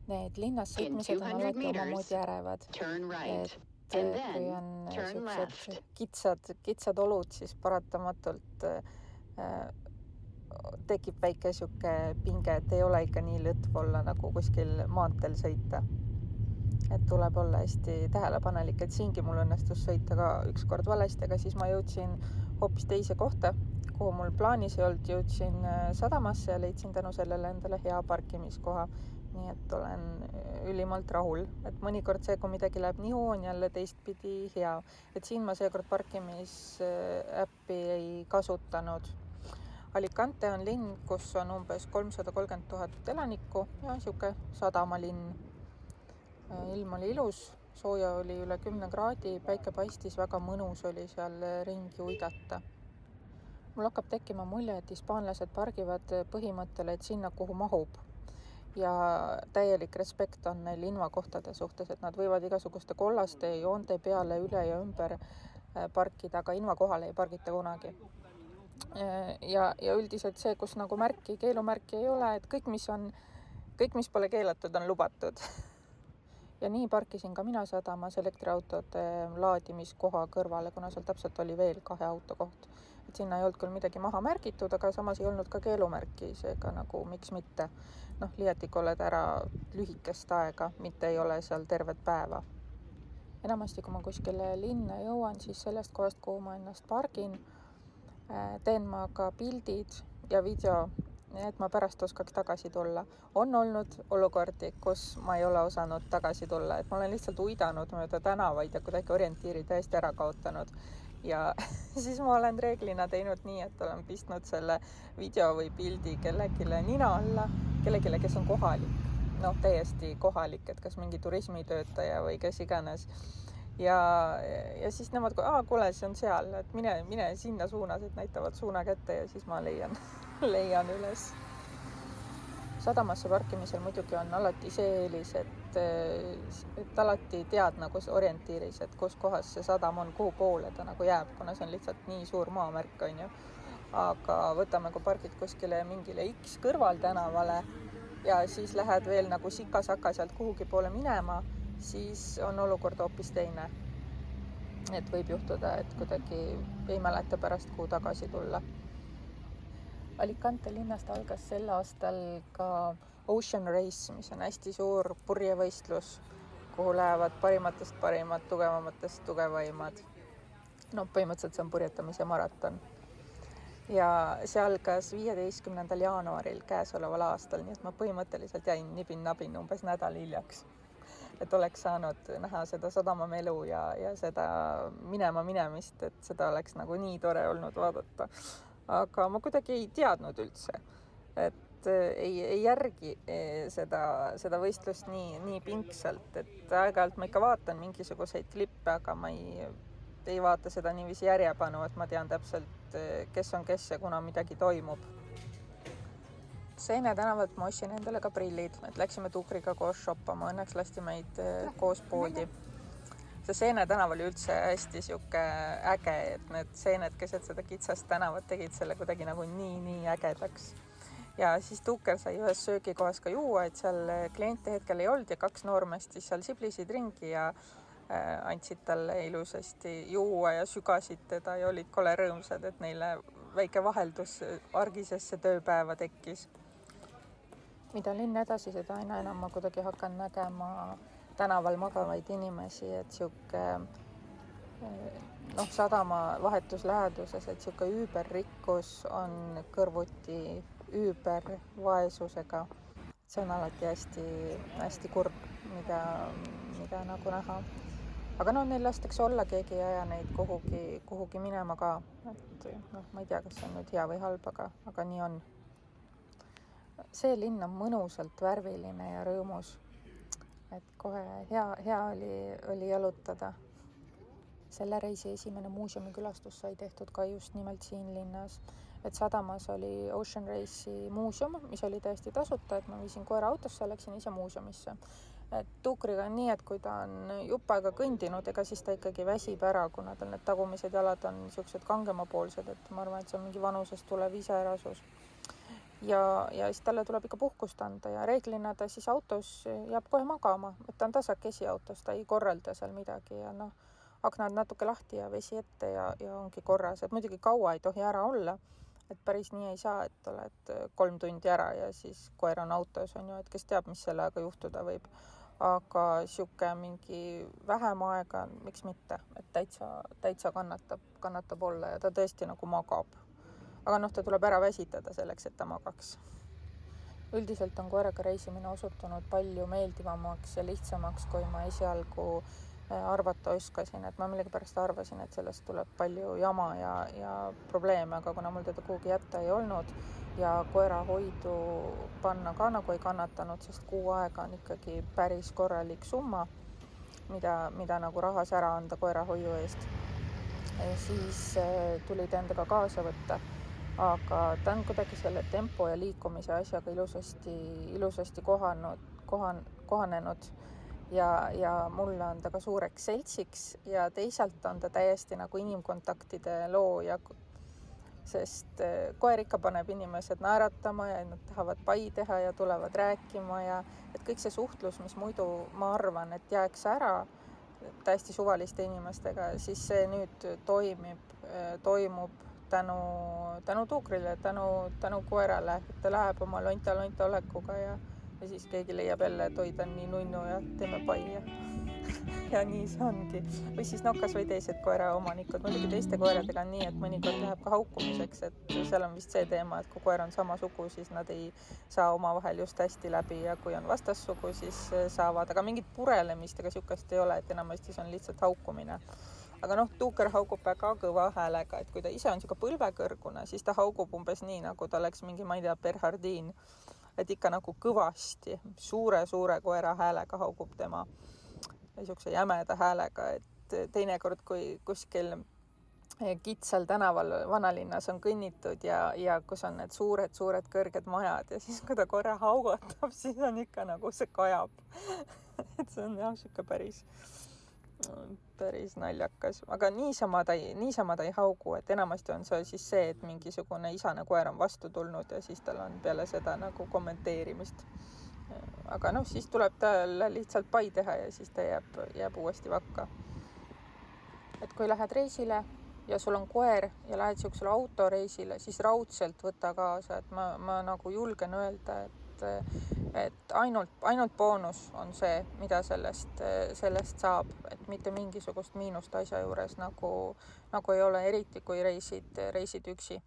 Need linnas sõitmised on alati omamoodi ärevad. Kui on sellised kitsad olud, siis paratamatult tekib väike siuke pinge, et ei ole ikka nii lõtv olla nagu kuskil maanteel sõita. Et tuleb olla hästi tähelepanelik, et siingi mul õnnestus sõita ka ükskord valesti, aga siis ma jõudsin hoopis teise kohta, kuhu mul plaanis ei olnud, jõudsin sadamasse ja leidsin tänu sellele endale hea parkimiskoha. Nii et olen ülimalt rahul, et mõnikord see, kui midagi läheb nihu, on jälle teistpidi hea. Et siin ma seekord parkimisäppi ei kasutanud. Alicante on linn, kus on umbes 330 000 elanikku ja siuke sadamalinn. Ilm oli ilus, sooja oli üle 10 kraadi, päike paistis, väga mõnus oli seal ringi uidata. Mul hakkab tekkima mulje, et hispaanlased pargivad põhimõttele, et sinna, kuhu mahub. Ja täielik respekt on neil invakohtade suhtes, et nad võivad igasuguste kollaste joonte peale üle ja ümber parkida, aga invakohale ei pargita kunagi. Ja üldiselt see, kus nagu keelumärki ei ole, et kõik, mis pole keelatud, on lubatud. Ja nii parkisin ka mina sadamas elektriautode laadimiskoha kõrvale, kuna seal täpselt oli veel 2 auto koht. Et sinna ei olnud küll midagi maha märgitud, aga samas ei olnud ka keelumärki, seega nagu miks mitte. Liiatik oled ära lühikest aega, mitte ei ole seal tervet päeva. Enamasti, kui ma kuskile linna jõuan, siis sellest kohast, kuhu ma ennast pargin, teen ma ka pildid ja video, et ma pärast oskaks tagasi tulla. On olnud olukordi, kus ma ei ole osanud tagasi tulla, et ma olen lihtsalt uidanud mööda tänavaid ja kuidagi orientiiri täiesti ära kaotanud. Ja siis ma olen reeglina teinud nii, et olen pistnud selle video või pildi kellegile nina alla, kellegile, kes on kohalik. Täiesti kohalik, et kas mingi turismitöötaja või kes iganes. Ja siis nemad, kuule, see on seal, et mine sinna suunas, et näitavad suuna kätte ja siis ma leian üles. Sadamasse parkimisel muidugi on alati see eelis, et alati tead nagu orientiiris, et kus kohas see sadam on, kuhu poole ta nagu jääb, kuna see on lihtsalt nii suur maamärk, on ju. Aga võtame, kui pargid kuskile mingile X kõrval tänavale ja siis lähed veel nagu sika-saka sealt kuhugi poole minema, siis on olukord hoopis teine. Et võib juhtuda, et kuidagi ei mäleta pärast, kuhu tagasi tulla. Alicante linnast algas sel aastal ka Ocean Race, mis on hästi suur purjevõistlus, kuhu lähevad parimatest parimad, tugevamatest tugevaimad. Põhimõtteliselt see on purjetamise maraton. Ja see algas 15. jaanuaril käesoleval aastal, nii et ma põhimõtteliselt jäin nibin-nabin umbes nädal hiljaks. Et oleks saanud näha seda sadamamelu ja seda minemist, et seda oleks nagu nii tore olnud vaadata. Aga ma kuidagi ei teadnud üldse, et ei järgi seda võistlust nii pingsalt, et aeg-ajalt ma ikka vaatan mingisuguseid klippe, aga ma ei vaata seda niiviisi järjepanu, et ma tean täpselt, kes on kes ja kuna midagi toimub. Seene tänavalt ma ostsin endale ka prillid, et läksime Tukriga koos shoppama, õnneks lasti meid koos poodi. See Seene tänav oli üldse hästi siuke äge, et need seened keset seda kitsast tänavat tegid selle kuidagi nagu nii ägedaks. Ja siis Tuker sai ühes söögikohas ka juua, et seal kliente hetkel ei olnud ja 2 noormest siis seal siblisid ringi ja andsid talle ilusasti juua ja sügasid teda ja olid kole rõõmsad, et neile väike vaheldus argisesse tööpäeva tekkis. Mida linn edasi, seda aina enam ma kuidagi hakkan nägema tänaval magavaid inimesi, et siuke sadama vahetus läheduses, et siuke üüberrikkus on kõrvuti üübervaesusega. See on alati hästi kurb, mida nagu näha. Aga neil lastakse olla, keegi ei aja neid kuhugi minema ka. Et ma ei tea, kas see on nüüd hea või halb, aga nii on. See linn on mõnusalt värviline ja rõõmus. Et kohe hea oli jalutada. Selle reisi esimene muuseumikülastus sai tehtud ka just nimelt siin linnas. Et sadamas oli Ocean Race'i muuseum, mis oli täiesti tasuta, et ma viisin koera autosse ja läksin ise muuseumisse. Et Tukriga on nii, et kui ta on jupp aega kõndinud, ega siis ta ikkagi väsib ära, kuna tal need tagumised jalad on siuksed kangemapoolsed, et ma arvan, et see on mingi vanusest tulev iseärasus. ja siis talle tuleb ikka puhkust anda ja reeglina ta siis autos jääb kohe magama, et ta on tasakesi autos, ta ei korralda seal midagi ja noh, aknad natuke lahti ja vesi ette ja ongi korras, et muidugi kaua ei tohi ära olla, et päris nii ei saa, et oled 3 tundi ära ja siis koer on autos, on ju, et kes teab, mis selle aega juhtuda võib. Aga sihuke mingi vähem aega, miks mitte, et täitsa kannatab olla ja ta tõesti nagu magab. Aga noh, ta tuleb ära väsitada selleks, et ta magaks. Üldiselt on koeraga reisimine osutunud palju meeldivamaks ja lihtsamaks, kui ma esialgu arvata oskasin, et ma millegipärast arvasin, et sellest tuleb palju jama ja probleeme, aga kuna mul teda kuhugi jätta ei olnud ja koerahoidu panna ka nagu ei kannatanud, sest kuu aega on ikkagi päris korralik summa, mida nagu rahas ära anda koerahoiu eest, siis tuli ta endaga kaasa võtta. Aga ta on kuidagi selle tempo ja liikumise asjaga ilusasti kohanenud ja mulle on ta ka suureks seltsiks ja teisalt on ta täiesti nagu inimkontaktide looja, sest koer ikka paneb inimesed naeratama ja nad tahavad pai teha ja tulevad rääkima ja et kõik see suhtlus, mis muidu ma arvan, et jääks ära täiesti suvaliste inimestega, siis see nüüd toimub tänu tuukrile, tänu koerale, et ta läheb oma lonta olekuga ja siis keegi leiab jälle, et oi, ta on nii nunnu ja teeme pai ja nii see ongi. Või siis kas või teised koeraomanikud. Muidugi teiste koeradega on nii, et mõnikord läheb ka haukumiseks, et seal on vist see teema, et kui koer on sama sugu, siis nad ei saa omavahel just hästi läbi ja kui on vastassugu, siis saavad, aga mingit purelemist ega sihukest ei ole, et enamasti see on lihtsalt haukumine. Aga noh, tuuker haugub väga kõva häälega, et kui ta ise on siuke põlvekõrgune, siis ta haugub umbes nii, nagu ta oleks mingi, ma ei tea, Bernhardin, et ikka nagu kõvasti, suure koera häälega haugub tema, siukse jämeda häälega, et teinekord, kui kuskil kitsal tänaval vanalinnas on kõnnitud ja kus on need suured kõrged majad ja siis, kui ta korra haugatab, siis on ikka nagu see kajab. Et see on jah, siuke päris naljakas, aga niisama ta ei haugu, et enamasti on see, et mingisugune isane koer on vastu tulnud ja siis tal on peale seda nagu kommenteerimist. Aga noh, siis tuleb talle lihtsalt pai teha ja siis ta jääb uuesti vakka. Et kui lähed reisile ja sul on koer ja lähed siuksele autoreisile, siis raudselt võta kaasa, et ma nagu julgen öelda, et ainult boonus on see, mida sellest saab, et mitte mingisugust miinust asja juures nagu ei ole, eriti kui reisid üksi.